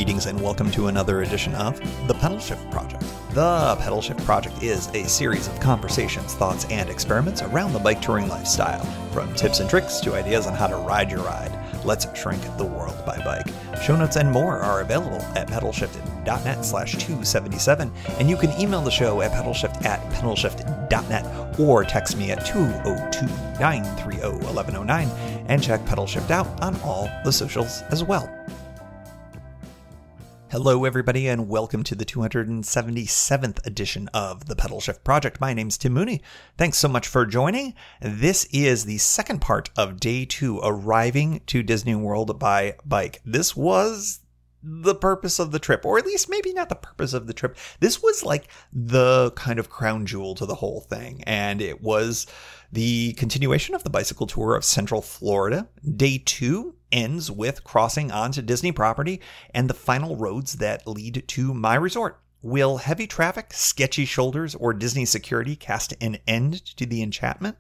Greetings and welcome to another edition of The Pedal Shift Project. The Pedal Shift Project is a series of conversations, thoughts, and experiments around the bike touring lifestyle. From tips and tricks to ideas on how to ride your ride, let's shrink the world by bike. Show notes and more are available at pedalshift.net/277, and you can email the show at pedalshift@pedalshift.net or text me at 202-930-1109 and check Pedal Shift out on all the socials as well. Hello everybody and welcome to the 277th edition of the Pedal Shift Project. My name's Tim Mooney. Thanks so much for joining. This is the second part of day 2, arriving to Disney World by bike. This was the purpose of the trip, or at least maybe not the purpose of the trip. This was like the kind of crown jewel to the whole thing, and it was the continuation of the bicycle tour of Central Florida. Day 2 ends with crossing onto Disney property and the final roads that lead to my resort. Will heavy traffic, sketchy shoulders, or Disney security cast an end to the enchantment?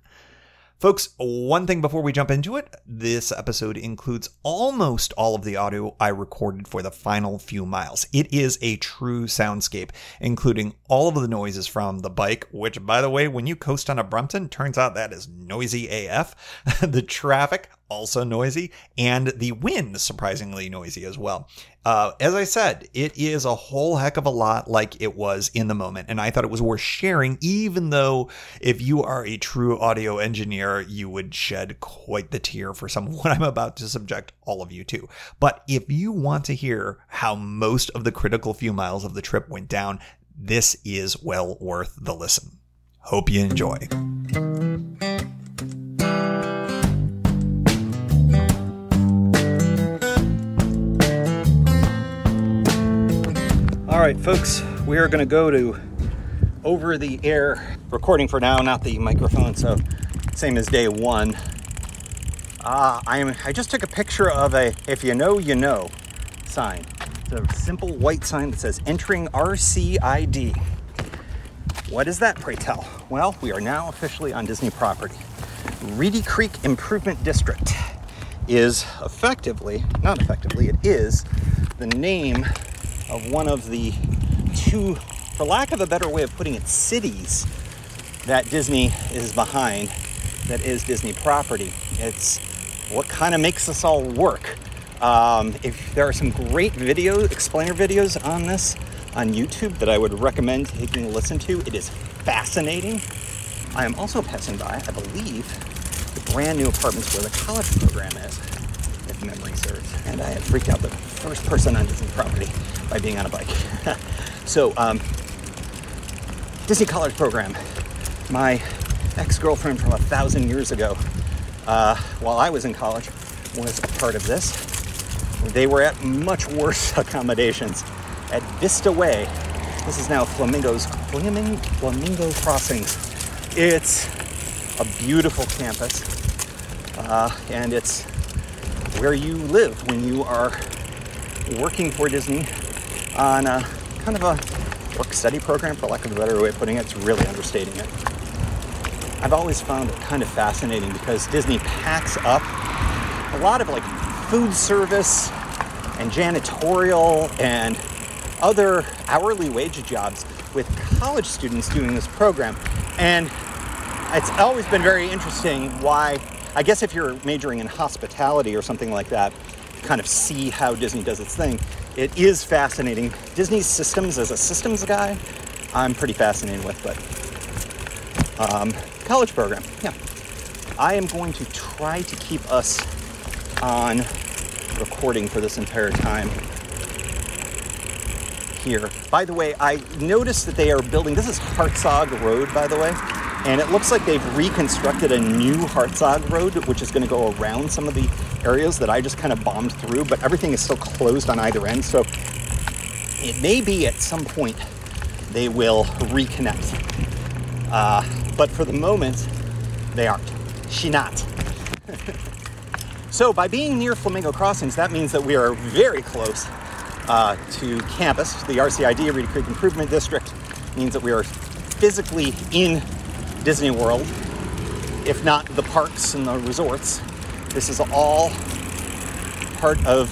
Folks, one thing before we jump into it, this episode includes almost all of the audio I recorded for the final few miles. It is a true soundscape, including all of the noises from the bike, which, by the way, when you coast on a Brompton, turns out that is noisy AF. The traffic, also noisy, and the wind, surprisingly noisy as well. As I said, it is a whole heck of a lot like it was in the moment, and I thought it was worth sharing, even though if you are a true audio engineer, you would shed quite the tear for some of what I'm about to subject all of you to. But if you want to hear how most of the critical few miles of the trip went down, this is well worth the listen. Hope you enjoy. All right, folks, we are going to go to over-the-air recording for now, not the microphone, so same as day 1. I just took a picture of a "if you know, you know" sign. It's a simple white sign that says "Entering RCID." What is that, pray tell? Well, we are now officially on Disney property. Reedy Creek Improvement District is it is the name of one of the two, for lack of a better way of putting it, cities that Disney is behind, that is Disney property. It's what kind of makes this all work. If there are some great explainer videos on this on YouTube that I would recommend taking a listen to. It is fascinating. I am also passing by, I believe, the brand new apartments where the college program is, if memory serves. And I had freaked out the first person on Disney property by being on a bike. So, Disney college program. My ex-girlfriend from 1,000 years ago, while I was in college, was a part of this. They were at much worse accommodations at Vista Way. This is now Flamingo Crossings. It's a beautiful campus, and it's where you live when you are working for Disney on a kind of a work-study program, for lack of a better way of putting it. It's really understating it. I've always found it kind of fascinating because Disney packs up a lot of like food service and janitorial and other hourly wage jobs with college students doing this program. And it's always been very interesting why, I guess if you're majoring in hospitality or something like that, kind of see how Disney does its thing. It is fascinating. Disney's systems, as a systems guy, I'm pretty fascinated with, but college program, yeah. I am going to try to keep us on recording for this entire time here. By the way, I noticed that they are building, this is Hartzog Road, by the way, and it looks like they've reconstructed a new Hartzog Road, which is going to go around some of the areas that I just kind of bombed through, but everything is still closed on either end, so it may be at some point they will reconnect. But for the moment, they aren't. She not. So by being near Flamingo Crossings, that means that we are very close to campus. The RCID, Reedy Creek Improvement District, means that we are physically in Disney World, if not the parks and the resorts. This is all part of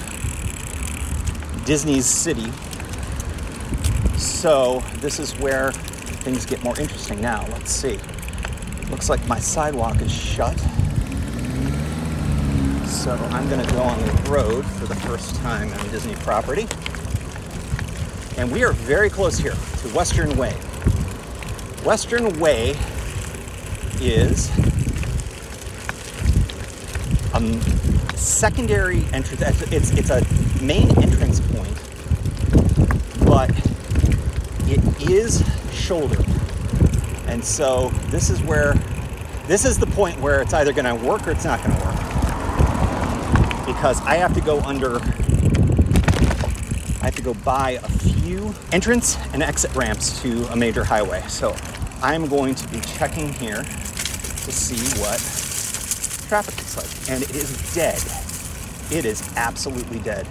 Disney's city. So this is where things get more interesting now. Let's see. Looks like my sidewalk is shut. So I'm gonna go on the road for the first time on Disney property. And we are very close here to Western Way. Western Way is a secondary entrance. It's a main entrance point, but it is shouldered. And so this is the point where it's either gonna work or it's not gonna work. Because I have to go by a few entrance and exit ramps to a major highway. So I'm going to be checking here to see what traffic looks like. And it is dead. It is absolutely dead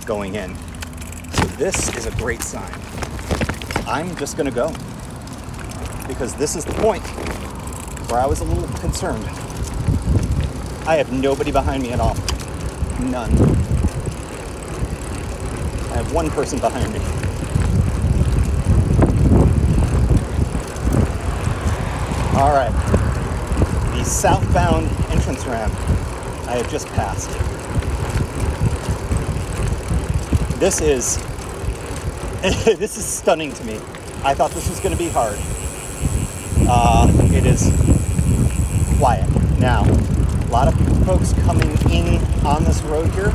going in. So this is a great sign. I'm just gonna go, because this is the point where I was a little concerned. I have nobody behind me at all. None. I have one person behind me. All right. The southbound entrance ramp I have just passed. This is stunning to me. I thought this was going to be hard. It is quiet. Now, a lot of folks coming in on this road here,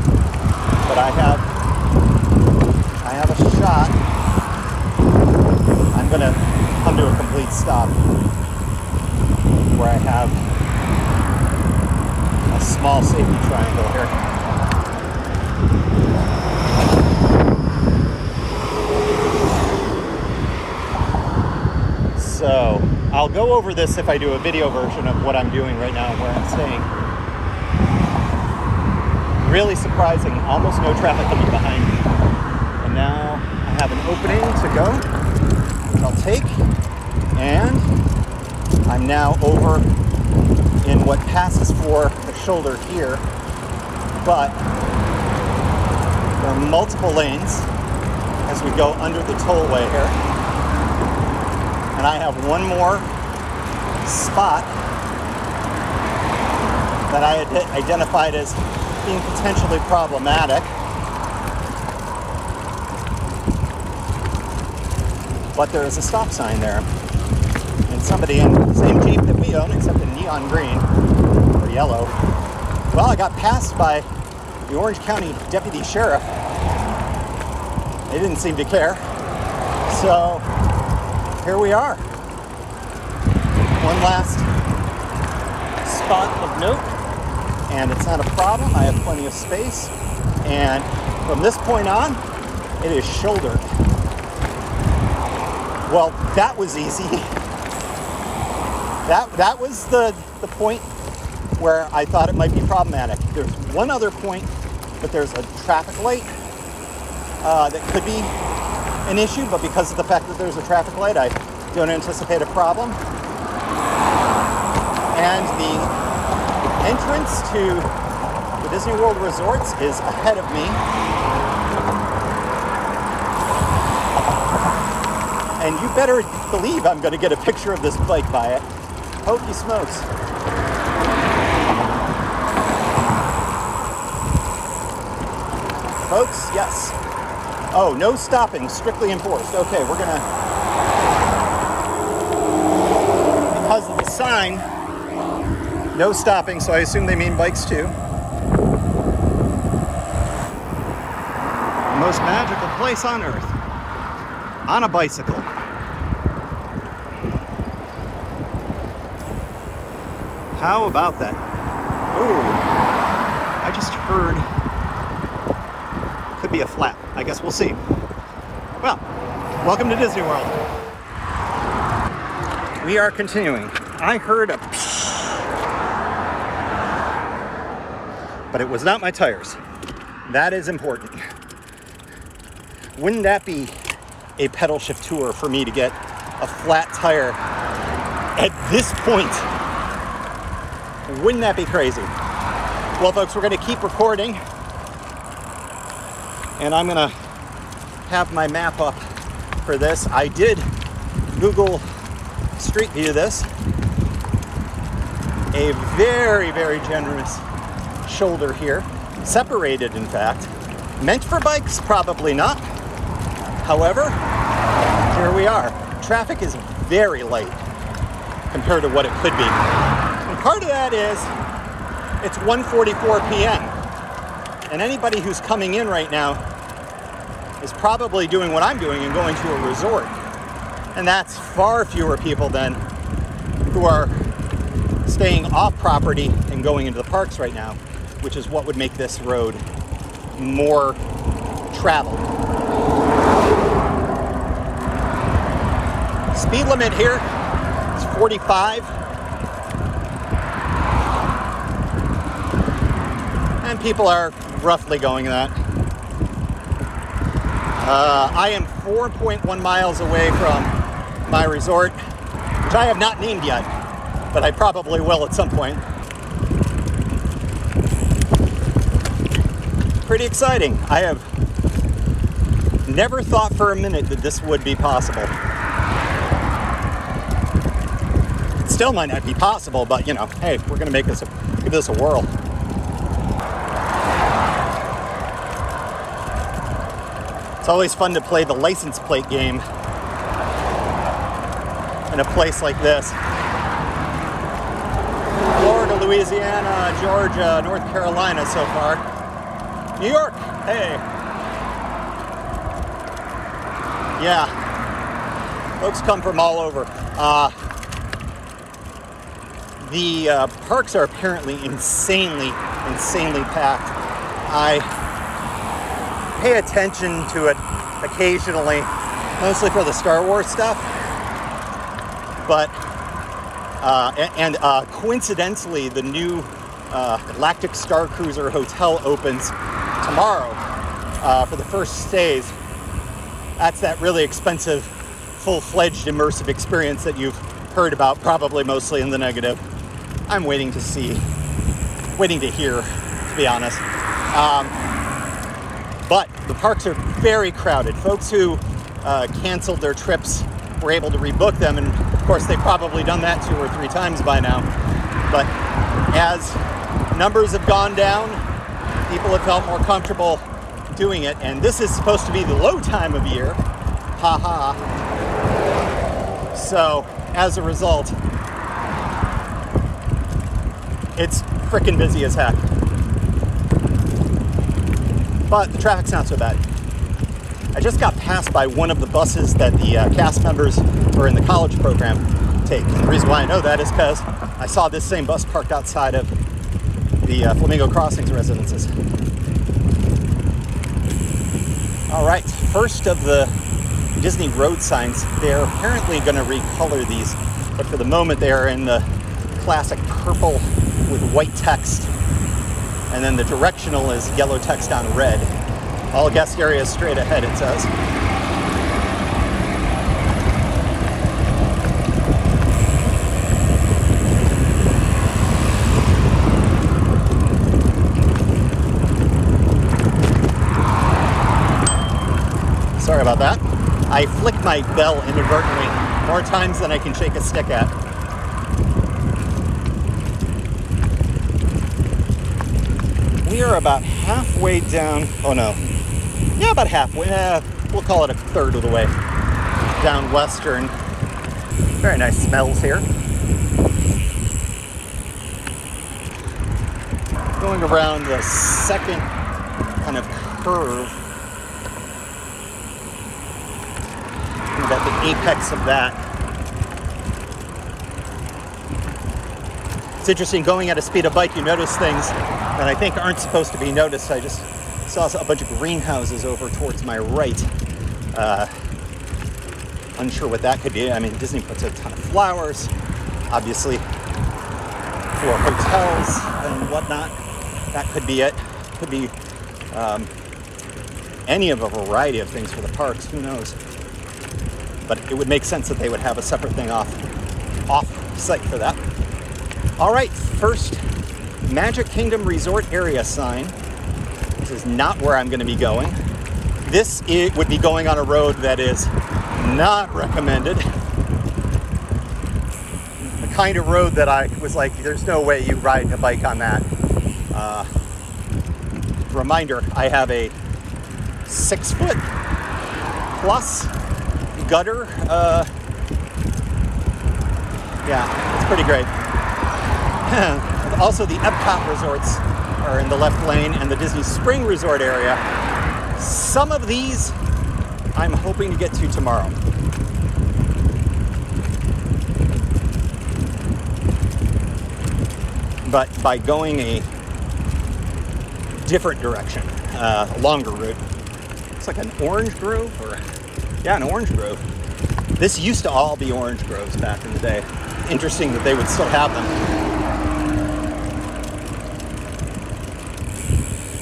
but I have a shot. I'm going to come to a complete stop where I have a small safety triangle here. So I'll go over this if I do a video version of what I'm doing right now and where I'm staying. Really surprising, almost no traffic coming behind me. And now I have an opening to go, which I'll take. And I'm now over in what passes for the shoulder here. But there are multiple lanes as we go under the tollway here. And I have one more spot that I had identified as being potentially problematic. But there is a stop sign there. And somebody in the same Jeep that we own, except in neon green or yellow. Well, I got passed by the Orange County Deputy Sheriff. They didn't seem to care. So here we are. One last spot of note, and it's not a problem. I have plenty of space, and from this point on, it is shouldered. Well, that was easy. That was the point where I thought it might be problematic. There's one other point, but there's a traffic light that could be an issue, but because of the fact that there's a traffic light, I don't anticipate a problem. And the entrance to the Disney World Resorts is ahead of me. And you better believe I'm going to get a picture of this bike by it. Hokey smokes. Folks, yes. Oh, no stopping, strictly enforced. Okay, we're gonna, because of the sign, no stopping, so I assume they mean bikes too. The most magical place on earth. On a bicycle. How about that? Ooh, I just heard, could be a flat. I guess we'll see. Well, welcome to Disney World. We are continuing. I heard a psh, but it was not my tires. That is important. Wouldn't that be a pedal shift tour for me to get a flat tire at this point? Wouldn't that be crazy? Well, folks, we're going to keep recording, and I'm going to have my map up for this. I did Google Street View this. A very, very generous shoulder here. Separated, in fact. Meant for bikes? Probably not. However, here we are. Traffic is very light compared to what it could be. And part of that is it's 1:44 p.m. And anybody who's coming in right now is probably doing what I'm doing and going to a resort. And that's far fewer people than who are staying off property and going into the parks right now, which is what would make this road more traveled. Speed limit here is 45. And people are roughly going that. I am 4.1 miles away from my resort, which I have not named yet, but I probably will at some point. Pretty exciting. I have never thought for a minute that this would be possible. It still might not be possible, but you know, hey, we're gonna give this a whirl. It's always fun to play the license plate game in a place like this. Florida, Louisiana, Georgia, North Carolina so far. New York, hey. Yeah, folks come from all over. The parks are apparently insanely packed. I pay attention to it occasionally, mostly for the Star Wars stuff. But, coincidentally, the new Galactic Star Cruiser Hotel opens tomorrow for the first stays. That's that really expensive, full-fledged immersive experience that you've heard about, probably mostly in the negative. I'm waiting to see, waiting to hear, to be honest. But the parks are very crowded. Folks who canceled their trips were able to rebook them, and of course they've probably done that 2 or 3 times by now. But as numbers have gone down, people have felt more comfortable doing it, and this is supposed to be the low time of year. Ha. So, as a result, it's frickin' busy as heck. But the traffic's not so bad. I just got passed by one of the buses that the cast members who are in the college program take. And the reason why I know that is because I saw this same bus parked outside of the Flamingo Crossings residences. All right, first of the Disney road signs. They're apparently going to recolor these, but for the moment they are in the classic purple with white text, and then the directional is yellow text on red. All guest areas straight ahead, it says. Sorry about that. I flicked my bell inadvertently more times than I can shake a stick at. We are about halfway down. Oh no. Yeah, about halfway. We'll call it a third of the way down Western. Very nice smells here. Going around the second kind of curve. We've got the apex of that. It's interesting, going at a speed of bike, you notice things that I think aren't supposed to be noticed. I just saw a bunch of greenhouses over towards my right. Unsure what that could be. I mean, Disney puts a ton of flowers, obviously, for hotels and whatnot. That could be it. Could be any of a variety of things for the parks. Who knows? But it would make sense that they would have a separate thing off site for that. All right, first Magic Kingdom Resort area sign. This is not where I'm going to be going. This would be going on a road that is not recommended. The kind of road that I was like, there's no way you ride a bike on that. Reminder, I have a 6 foot plus gutter. Yeah, it's pretty great. Also, the Epcot resorts are in the left lane, and the Disney Spring Resort area. Some of these I'm hoping to get to tomorrow. But by going a different direction, a longer route. It's like an orange grove, or yeah, an orange grove. This used to all be orange groves back in the day. Interesting that they would still have them.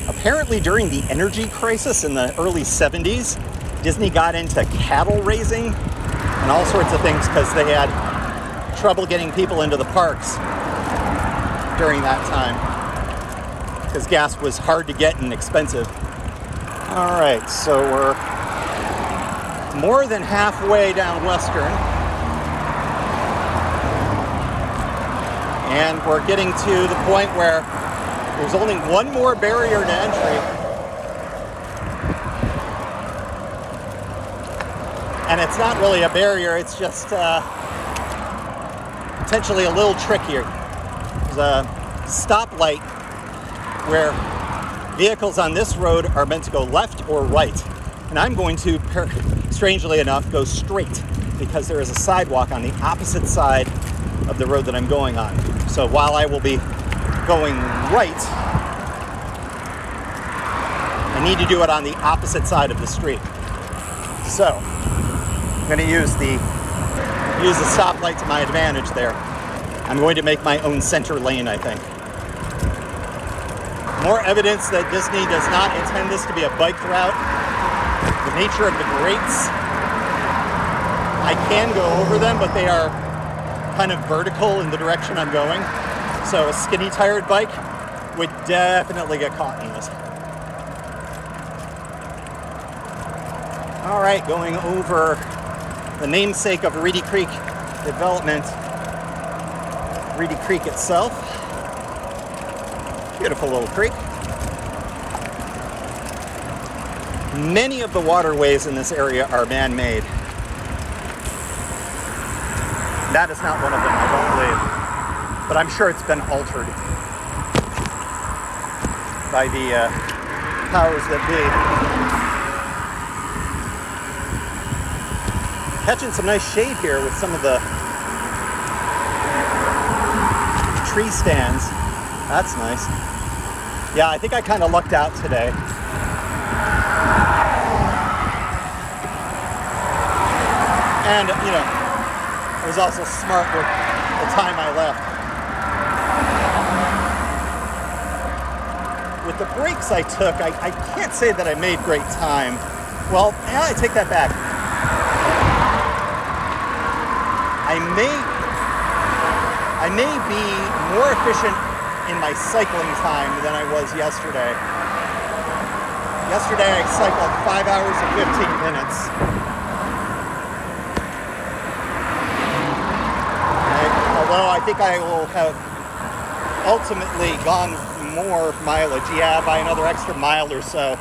Apparently during the energy crisis in the early 70s, Disney got into cattle raising and all sorts of things because they had trouble getting people into the parks during that time because gas was hard to get and expensive. All right, so we're more than halfway down Western, and we're getting to the point where there's only one more barrier to entry, and it's not really a barrier, it's just potentially a little trickier. There's a stoplight where vehicles on this road are meant to go left or right, and I'm going to, strangely enough, go straight because there is a sidewalk on the opposite side of the road that I'm going on. So while I will be going right, I need to do it on the opposite side of the street. So I'm going to use the stoplight to my advantage there. I'm going to make my own center lane, I think. More evidence that Disney does not intend this to be a bike route. The nature of the grates. I can go over them, but they are kind of vertical in the direction I'm going. So a skinny tired bike would definitely get caught in this. All right, going over the namesake of Reedy Creek development, Reedy Creek itself. Beautiful little creek. Many of the waterways in this area are man-made. That is not one of them, I don't believe. But I'm sure it's been altered by the powers that be. Catching some nice shade here with some of the tree stands. That's nice. Yeah, I think I kind of lucked out today. And, you know, it was also smart with the time I left. With the breaks I took, I can't say that I made great time. Well, yeah, I take that back. I may be more efficient in my cycling time than I was yesterday. Yesterday I cycled 5 hours and 15 minutes. Although I think I will have ultimately gone more mileage, yeah, by another extra mile or so.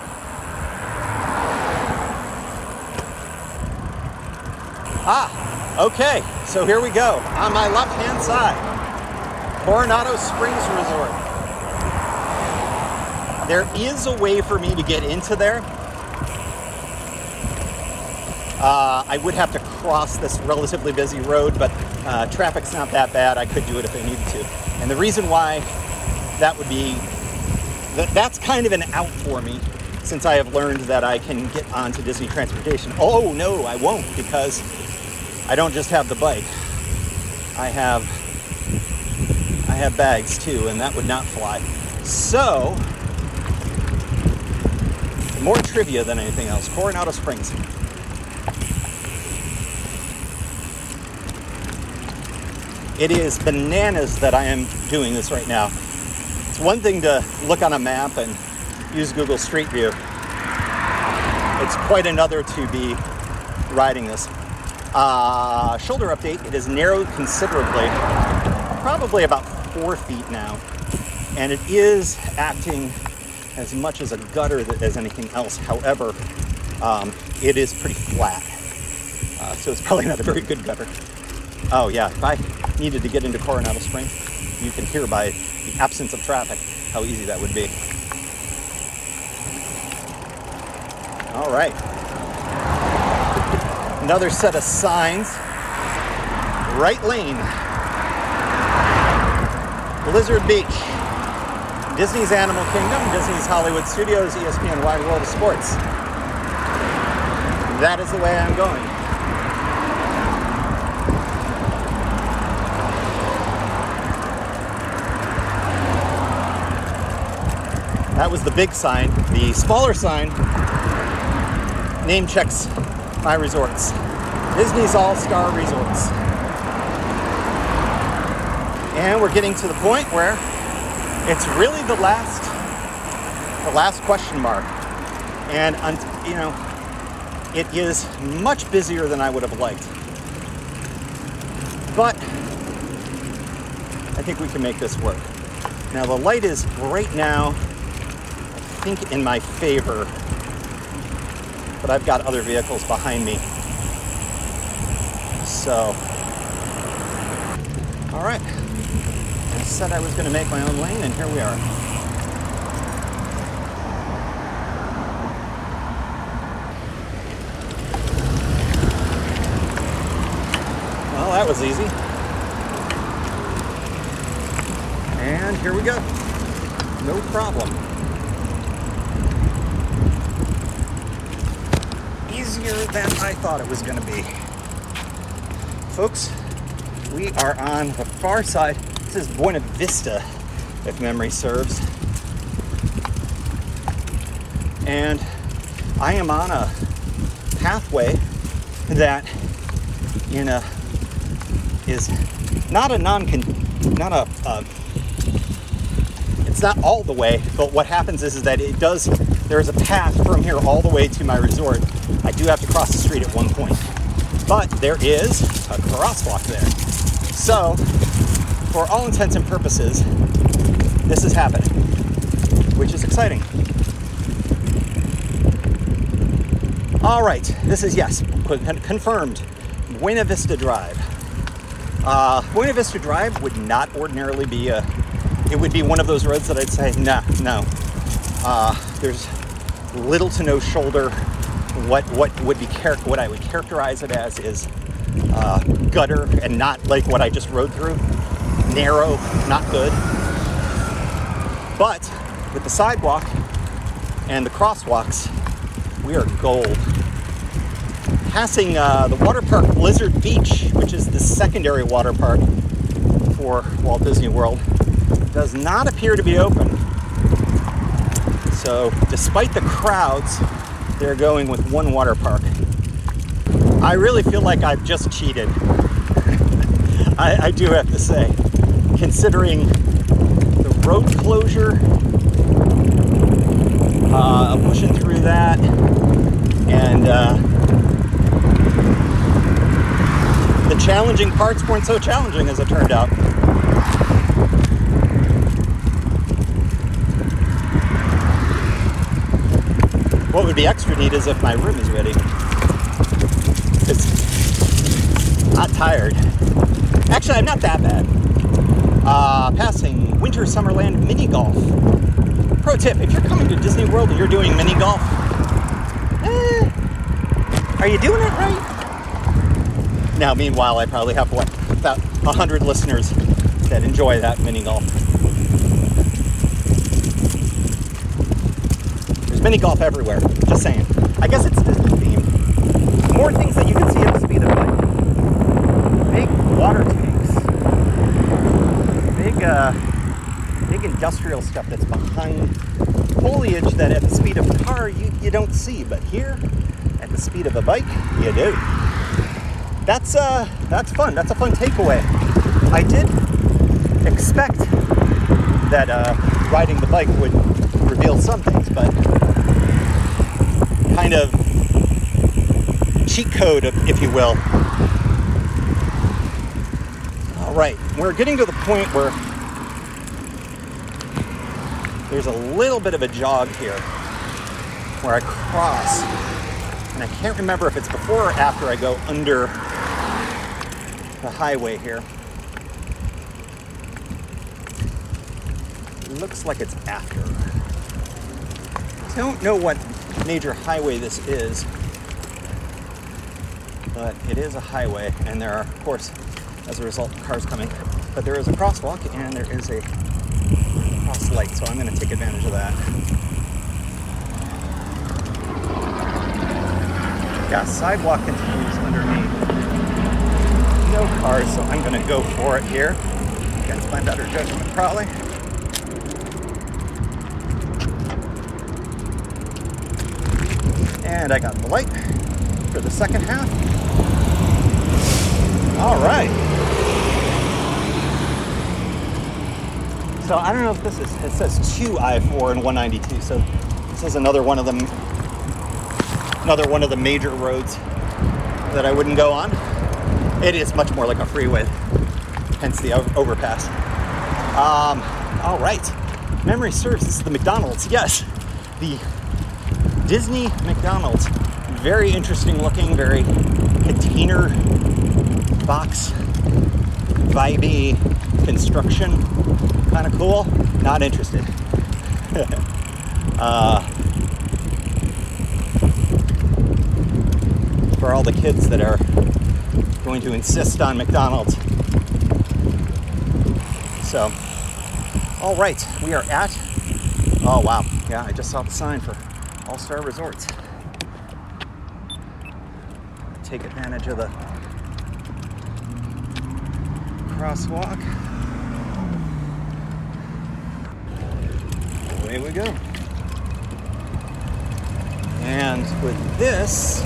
Okay, so here we go. On my left-hand side, Coronado Springs Resort. There is a way for me to get into there. I would have to cross this relatively busy road, but traffic's not that bad. I could do it if I needed to. And the reason why that would be, that's kind of an out for me, since I have learned that I can get onto Disney transportation. Oh no, I won't, because I don't just have the bike. I have bags too, and that would not fly. So, more trivia than anything else. Coronado Springs. It is bananas that I am doing this right now. It's one thing to look on a map and use Google Street View. it's quite another to be riding this. Shoulder update, it has narrowed considerably, probably about 4 feet now, and it is acting as much as a gutter as anything else. However, it is pretty flat, so it's probably not a very good gutter. Oh yeah, if I needed to get into Coronado Springs, you can hear by the absence of traffic how easy that would be. All right. Another set of signs. Right lane. Blizzard Beach. Disney's Animal Kingdom, Disney's Hollywood Studios, ESPN Wide World of Sports. That is the way I'm going. That was the big sign. The smaller sign name checks my resorts. Disney's All-Star Resorts. And we're getting to the point where it's really the last question mark. And, you know, it is much busier than I would have liked. But I think we can make this work. Now the light is right now, I think, in my favor, but I've got other vehicles behind me. So, all right. I said I was going to make my own lane, and here we are. Well, that was easy. And here we go. No problem. Easier than I thought it was going to be. Folks, we are on the far side. This is Buena Vista, if memory serves. And I am on a pathway that is not it's not all the way, but what happens is that there is a path from here all the way to my resort. I do have to cross the street at one point, but there is a crosswalk there. So, for all intents and purposes, this is happening, which is exciting. All right, this is, yes, confirmed, Buena Vista Drive. Buena Vista Drive would not ordinarily be it would be one of those roads that I'd say, no. There's little to no shoulder. What I would characterize it as is gutter, and not like what I just rode through. Narrow, not good. But with the sidewalk and the crosswalks, we are gold. Passing the water park Blizzard Beach, which is the secondary water park for Walt Disney World, does not appear to be open. So despite the crowds, they're going with one water park. I really feel like I've just cheated. I do have to say, considering the road closure, pushing through that, and the challenging parts weren't so challenging as it turned out. What would be extra neat is if my room is ready. It's not tired. Actually, I'm not that bad. Passing Winter Summerland Mini Golf. Pro tip, if you're coming to Disney World and you're doing mini golf, are you doing it right? Now, meanwhile, I probably have, about 100 listeners that enjoy that mini golf. There's mini golf everywhere, just saying. I guess it's Disney themed. More things that you can see at the speed of light. Big water tanks. Big industrial stuff that's behind foliage that at the speed of a car you don't see, but here, at the speed of a bike, you do. That's fun. That's a fun takeaway. I did expect that riding the bike would reveal some things, but kind of cheat code, if you will. All right, we're getting to the point where there's a little bit of a jog here where I cross, and I can't remember if it's before or after I go under the highway here. It looks like it's after. I don't know what major highway this is, but it is a highway, and there are, of course, as a result, cars coming. But there is a crosswalk, and there is a cross light, so I'm going to take advantage of that. Yeah, sidewalk continues underneath. No cars, so I'm going to go for it here. Against my better judgment, probably. And I got the light for the second half. All right. So I don't know if this is, it says 2 I-4 and 192. So this is another one of the major roads that I wouldn't go on. It is much more like a freeway, hence the overpass. All right. Memory serves, this is the McDonald's. Yes, the Disney McDonald's. Very interesting looking, very container box vibey construction. Kind of cool. Not interested. For all the kids that are going to insist on McDonald's. So, all right, we are at, oh wow, yeah, I just saw the sign for All-Star Resorts. Take advantage of the crosswalk. Away we go. And with this,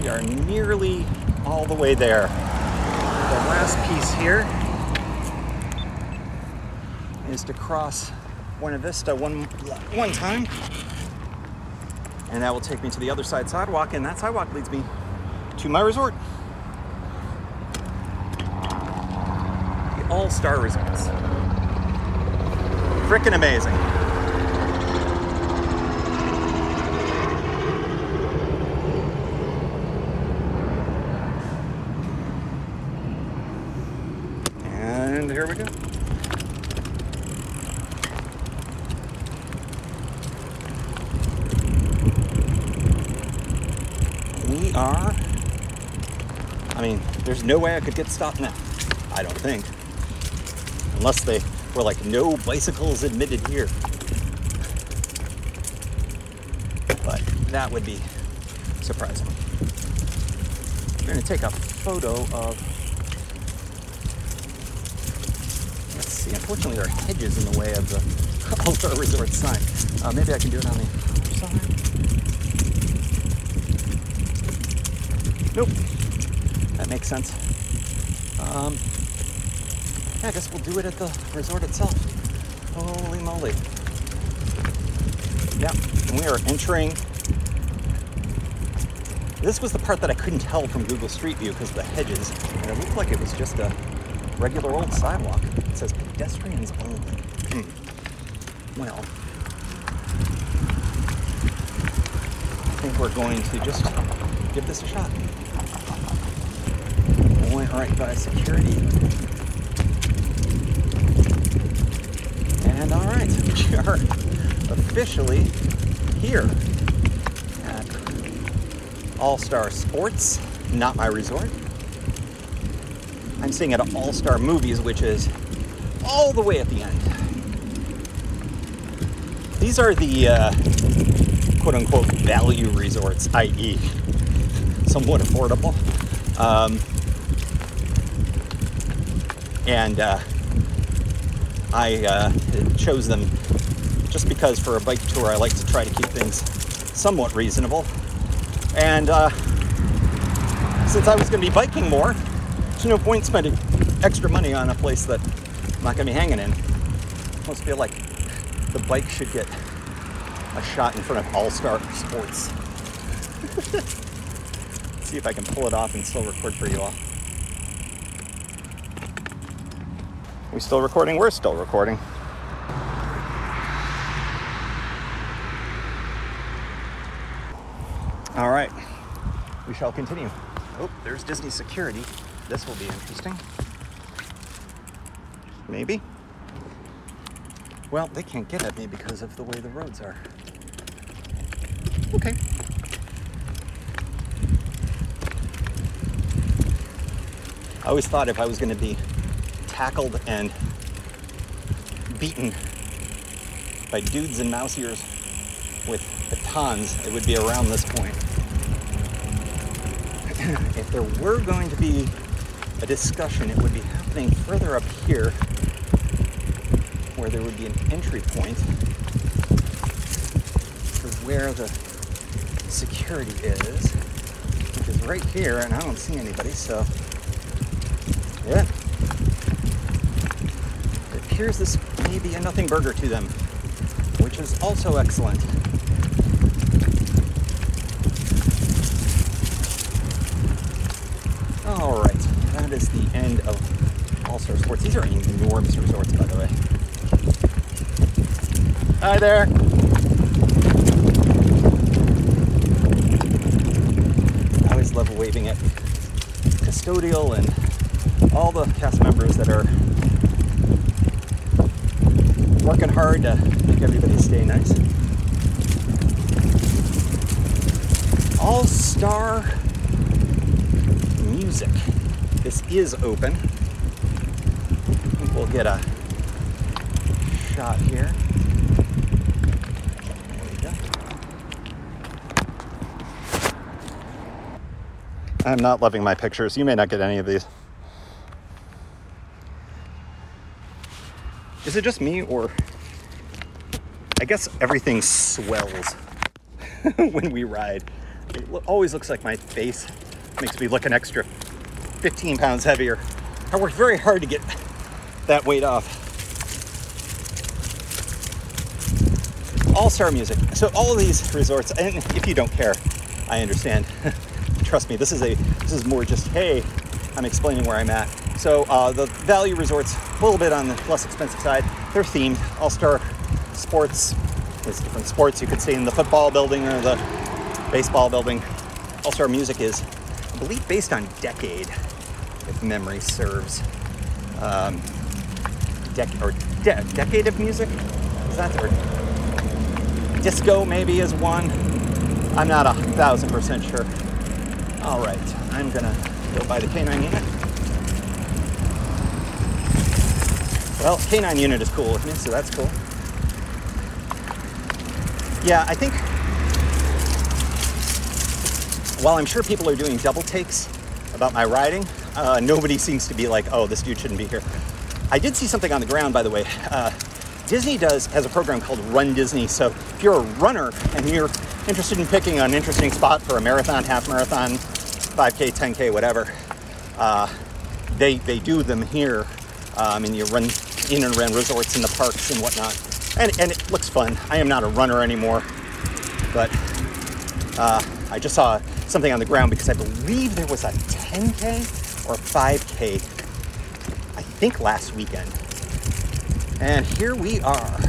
we are nearly all the way there. The last piece here is to cross Buena Vista one time, and that will take me to the other side sidewalk, and that sidewalk leads me to my resort. The All-Star Resorts. Frickin' amazing. And here we go. We are, I mean, there's no way I could get stopped now. I don't think. Unless they were like, no bicycles admitted here. But that would be surprising. I'm going to take a photo of, let's see, unfortunately there are hedges in the way of the All-Star Resort sign. Maybe I can do it on the other side. Nope. That makes sense. Yeah, I guess we'll do it at the resort itself. Holy moly. Yeah, and we are entering. This was the part that I couldn't tell from Google Street View because of the hedges. And it looked like it was just a regular old sidewalk. It says pedestrians only. Well, I think we're going to just give this a shot. I went right by security. And all right, we are officially here at All-Star Sports, not my resort. I'm staying at All-Star Movies, which is all the way at the end. These are the quote-unquote value resorts, i.e. somewhat affordable. I chose them just because for a bike tour I like to try to keep things somewhat reasonable. And since I was going to be biking more, there's no point spending extra money on a place that I'm not going to be hanging in. I almost feel like the bike should get a shot in front of All-Star Sports. Let's see if I can pull it off and still record for you all. Are we still recording? We're still recording. All right, we shall continue. Oh, there's Disney security. This will be interesting. Maybe. Well, they can't get at me because of the way the roads are. Okay. I always thought if I was going to be tackled and beaten by dudes in mouse ears with batons, it would be around this point. If there were going to be a discussion, it would be happening further up here, where there would be an entry point to where the security is, which is right here, and I don't see anybody, so yeah. It appears this may be a nothing burger to them, which is also excellent. All right, that is the end of All-Star Sports. These are enormous resorts, by the way. Hi there. I always love waving at custodial and all the cast members that are working hard to make everybody stay nice. All-Star Music. This is open. I think we'll get a shot here. There we go. I'm not loving my pictures. You may not get any of these. Is it just me, or I guess everything swells when we ride? It always looks like my face makes me look an extra 15 pounds heavier. I worked very hard to get that weight off. All-Star Music. So all of these resorts, and if you don't care, I understand. Trust me, this is more just, hey, I'm explaining where I'm at. So the value resorts, a little bit on the less expensive side. They're themed. All-Star Sports, there's different sports you could see in the football building or the baseball building. All-Star Music is, I believe, based on decade, if memory serves. Decade of music? Is that or disco maybe is one? I'm not 1,000% sure. All right, I'm gonna go by the K9 unit. Well, K9 unit is cool with me, so that's cool. Yeah, I think while I'm sure people are doing double takes about my riding, nobody seems to be like, oh, this dude shouldn't be here. I did see something on the ground, by the way. Disney has a program called Run Disney. So if you're a runner and you're interested in picking an interesting spot for a marathon, half marathon, 5K, 10K, whatever, they do them here. And you run in and around resorts and the parks and whatnot. And it looks fun. I am not a runner anymore, but I just saw something on the ground because I believe there was a 10K or 5K, I think last weekend. And here we are,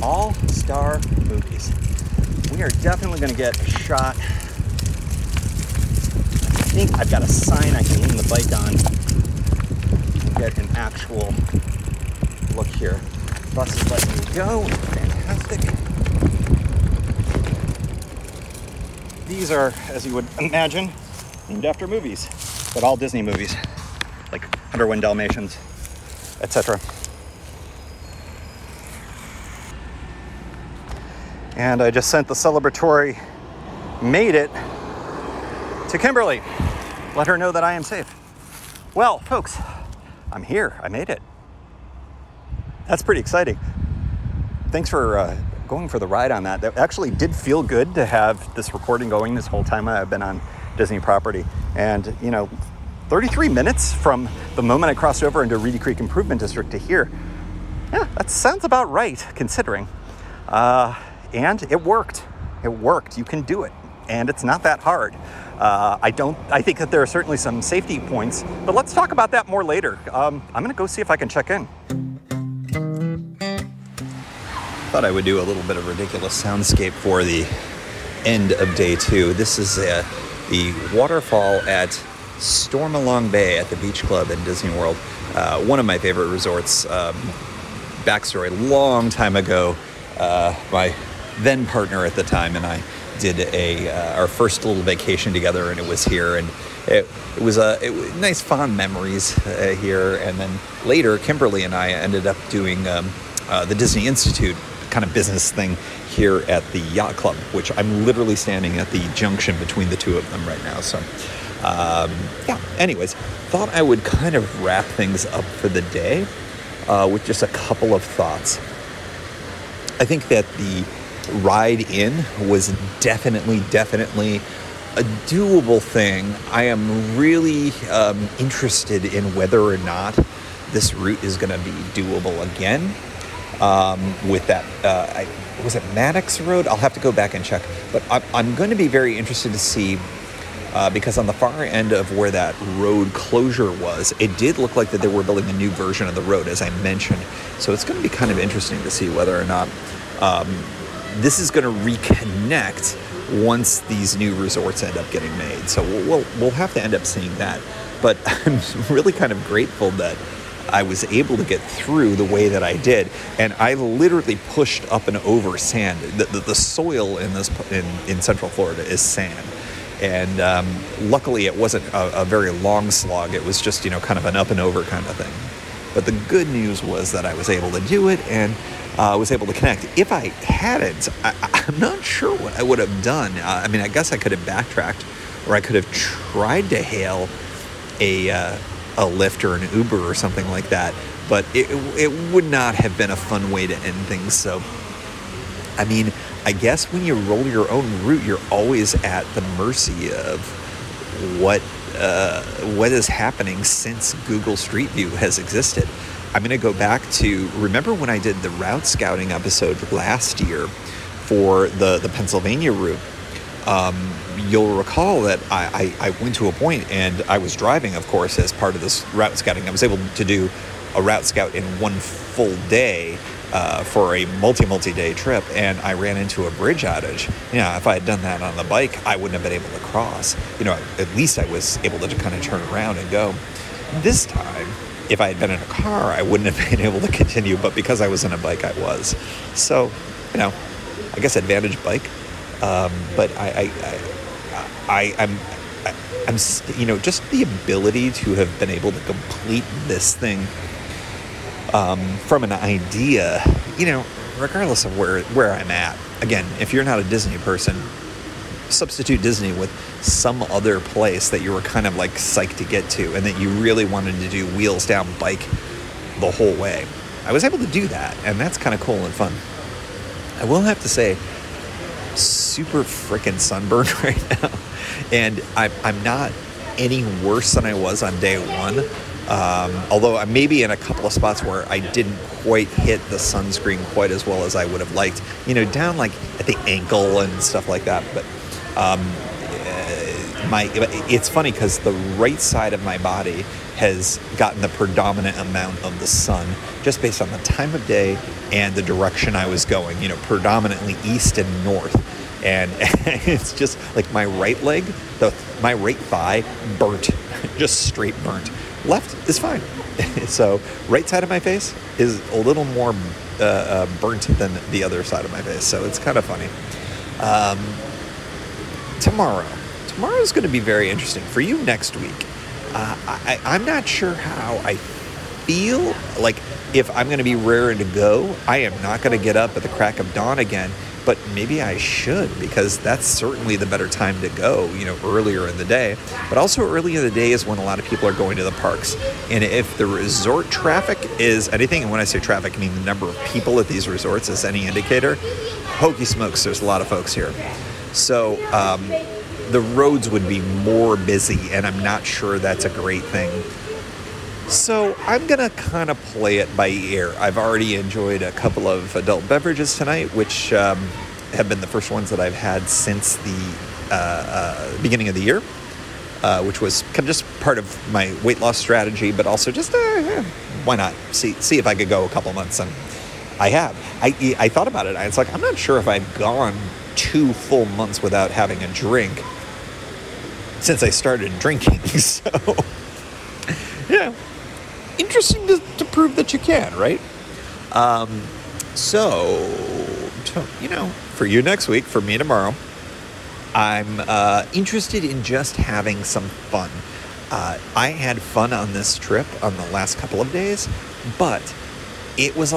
All-Star Movies. We are definitely going to get a shot. I think I've got a sign I can lean the bike on and get an actual look here. Bus is letting me go. Fantastic. These are, as you would imagine, named after movies, but all Disney movies, like 101 Dalmatians, etc. And I just sent the celebratory "made it" to Kimberly. Let her know that I am safe. Well, folks, I'm here. I made it. That's pretty exciting. Thanks for going for the ride on that. That actually did feel good to have this recording going this whole time I've been on Disney property. And, 33 minutes from the moment I crossed over into Reedy Creek Improvement District to here. Yeah, that sounds about right, considering. And it worked. It worked. You can do it. and it's not that hard. I think that there are certainly some safety points, but let's talk about that more later. I'm gonna go see if I can check in. Thought I would do a little bit of ridiculous soundscape for the end of day 2. This is the waterfall at Stormalong Bay at the Beach Club in Disney World. One of my favorite resorts. Backstory, long time ago, my then partner at the time and I did our first little vacation together, and it was here, and it was nice fond memories here. And then later Kimberly and I ended up doing the Disney Institute kind of business thing here at the yacht club, which I'm literally standing at the junction between the two of them right now. So anyways, thought I would kind of wrap things up for the day with just a couple of thoughts. I think that the ride in was definitely a doable thing. I am really interested in whether or not this route is going to be doable again. With that, was it Maddox Road? I'll have to go back and check. But I'm going to be very interested to see, because on the far end of where that road closure was, it did look like that they were building a new version of the road, as I mentioned. So it's going to be kind of interesting to see whether or not this is going to reconnect once these new resorts end up getting made. So we'll have to end up seeing that. But I'm really kind of grateful that I was able to get through the way that I did, and I literally pushed up and over sand. The soil in Central Florida is sand, and luckily it wasn't a very long slog. It was just kind of an up and over kind of thing. But the good news was that I was able to do it, and was able to connect. If I hadn't, I'm not sure what I would have done. I mean, I guess I could have backtracked, or I could have tried to hail a Lyft or an Uber or something like that, but it would not have been a fun way to end things. So, I mean, I guess when you roll your own route, you're always at the mercy of what is happening since Google Street View has existed. I'm going to go back to, remember when I did the route scouting episode last year for the Pennsylvania route? You'll recall that I went to a point, and I was driving, of course, as part of this route scouting. I was able to do a route scout in one full day for a multi-day trip, and I ran into a bridge outage. If I had done that on the bike, I wouldn't have been able to cross. At least I was able to kind of turn around and go. This time, if I had been in a car, I wouldn't have been able to continue, but because I was in a bike, I was. So, I guess advantage bike. But I'm just the ability to have been able to complete this thing from an idea, regardless of where I'm at. Again, if you're not a Disney person, substitute Disney with some other place that you were kind of like psyched to get to, and that you really wanted to do wheels down bike the whole way. I was able to do that, and that's kind of cool and fun. I will have to say, super freaking sunburned right now, and I'm not any worse than I was on day one, although I may be in a couple of spots where I didn't quite hit the sunscreen quite as well as I would have liked, down like at the ankle and stuff like that. But it's funny because the right side of my body has gotten the predominant amount of the sun just based on the time of day and the direction I was going, predominantly east and north. And it's just like my right leg, my right thigh burnt, just straight burnt. Left is fine. So right side of my face is a little more burnt than the other side of my face. So it's kind of funny. Tomorrow's going to be very interesting for you next week. I'm not sure how I feel, like if I'm going to be raring to go. I am not going to get up at the crack of dawn again, but maybe I should, because that's certainly the better time to go, earlier in the day. But also early in the day is when a lot of people are going to the parks. And if the resort traffic is anything, and when I say traffic, I mean the number of people at these resorts is any indicator, hokey smokes, there's a lot of folks here. So the roads would be more busy, and I'm not sure that's a great thing. So I'm going to kind of play it by ear. I've already enjoyed a couple of adult beverages tonight, which have been the first ones that I've had since the beginning of the year, which was kind of just part of my weight loss strategy, but also just why not see if I could go a couple months, and I have. I thought about it. It's like, I'm not sure if I've gone 2 full months without having a drink since I started drinking. So, yeah, interesting to prove that you can, right? So, for you next week, for me tomorrow, I'm interested in just having some fun. I had fun on this trip on the last couple of days, but it was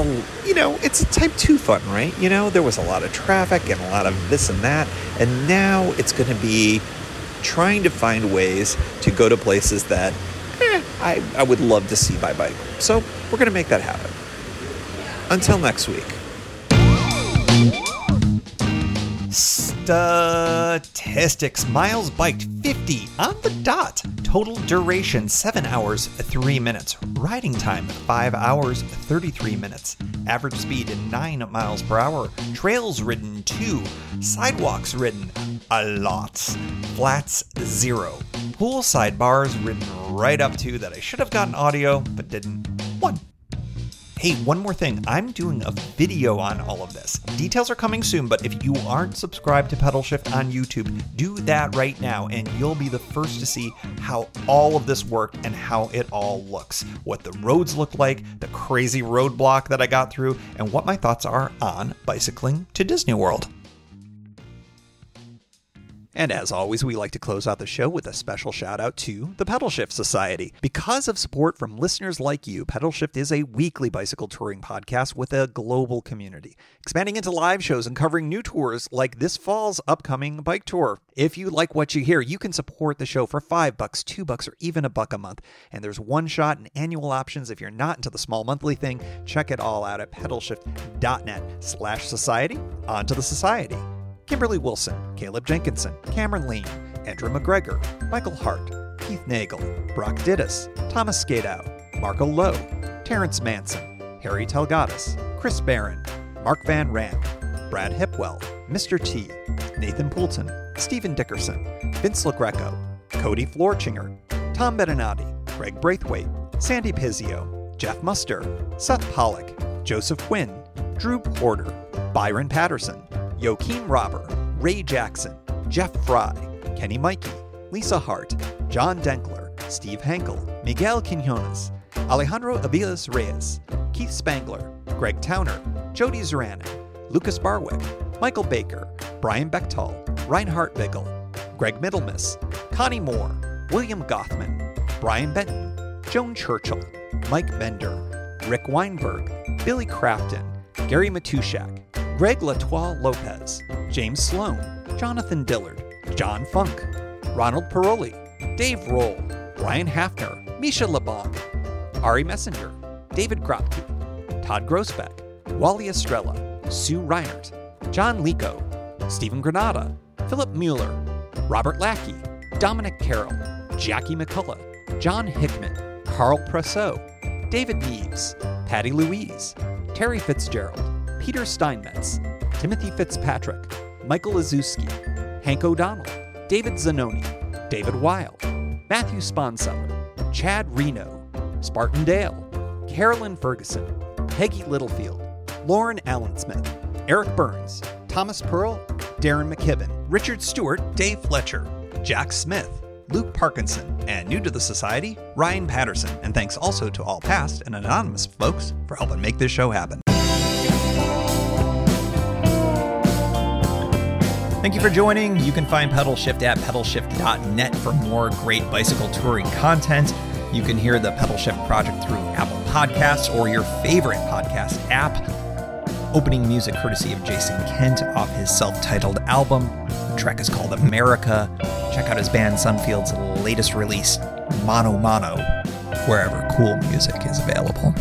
it's a type 2 fun, right? There was a lot of traffic and a lot of this and that, and now it's going to be trying to find ways to go to places that I would love to see by bike. So we're going to make that happen. Until next week. Statistics. Miles biked 50 on the dot. Total duration 7 hours 3 minutes. Riding time 5 hours 33 minutes. Average speed 9 miles per hour. Trails ridden 2. Sidewalks ridden a lot. Flats 0. Poolside bars ridden right up to that I should have gotten audio but didn't. 1. Hey, one more thing. I'm doing a video on all of this. Details are coming soon, but if you aren't subscribed to Pedal Shift on YouTube, do that right now, and you'll be the first to see how all of this worked and how it all looks. What the roads look like, the crazy roadblock that I got through, and what my thoughts are on bicycling to Disney World. And as always, we like to close out the show with a special shout out to the Pedal Shift Society. Because of support from listeners like you, Pedal Shift is a weekly bicycle touring podcast with a global community, expanding into live shows and covering new tours like this fall's upcoming bike tour. If you like what you hear, you can support the show for $5, $2, or even $1 a month. And there's one shot and annual options if you're not into the small monthly thing. Check it all out at pedalshift.net/society. On to the society. Kimberly Wilson, Caleb Jenkinson, Cameron Lien, Andrew MacGregor, Michael Hart, Keith Nagel, Brock Dittus, Thomas Skadow, Marco Lowe, Terrance Manson, Harry Telgadas, Chris Barron, Mark Van Raam, Brad Hipwell, Mr. T, Nathan Poulton, Stephen Dickerson, Vince LoGreco, Cody Floerchinger, Tom Benenati, Greg Braithwaite, Sandy Pizzio, Jeff Muster, Seth Pollack, Joseph Quinn, Drue Porter, Byron Patterson, Joachim Robber, Ray Jackson, Jeff Fry, Kenny Mikey, Lisa Hart, John Denkler, Steve Henkel, Miguel Quinones, Alejandro Avilés-Reyes, Keith Spangler, Greg Towner, Jody Zeranin, Lucas Barwick, Michael Baker, Brian Bechtal, Reinhard Bigel, Greg Middlemiss, Connie Moore, William Gothman, Brian Benton, Joan Churchill, Mike Bender, Rick Weinberg, Billy Crafton, Gary Matushak, Greg Latoile Lopez, James Sloan, Jonathan Dillard, John Funk, Ronald Paroli, Dave Roll, Brian Hafner, Misha LeBon, Ari Messenger, David Kropke, Todd Grossbeck, Wally Estrella, Sue Reinert, John Lico, Stephen Granada, Philip Mueller, Robert Lackey, Dominic Carroll, Jackie McCullough, John Hickman, Carl Presseau, David Neves, Patty Louise, Terry Fitzgerald, Peter Steinmetz, Timothy Fitzpatrick, Michael Azuski, Hank O'Donnell, David Zanoni, David Weil, Matthew Sponseller, Chad Reno, Spartan Dale, Carolyn Ferguson, Peggy Littlefield, Lauren Allensmith, Eric Burns, Thomas Pearl, Darren McKibben, Richard Stewart, Dave Fletcher, Jack Smith, Luke Parkinson, and new to the society, Ryan Patterson. And thanks also to all past and anonymous folks for helping make this show happen. Thank you for joining. You can find Pedal Shift at pedalshift.net for more great bicycle touring content. You can hear the Pedal Shift project through Apple Podcasts or your favorite podcast app. Opening music courtesy of Jason Kent off his self-titled album. The track is called America. Check out his band Sunfield's latest release, Mono Mono, wherever cool music is available.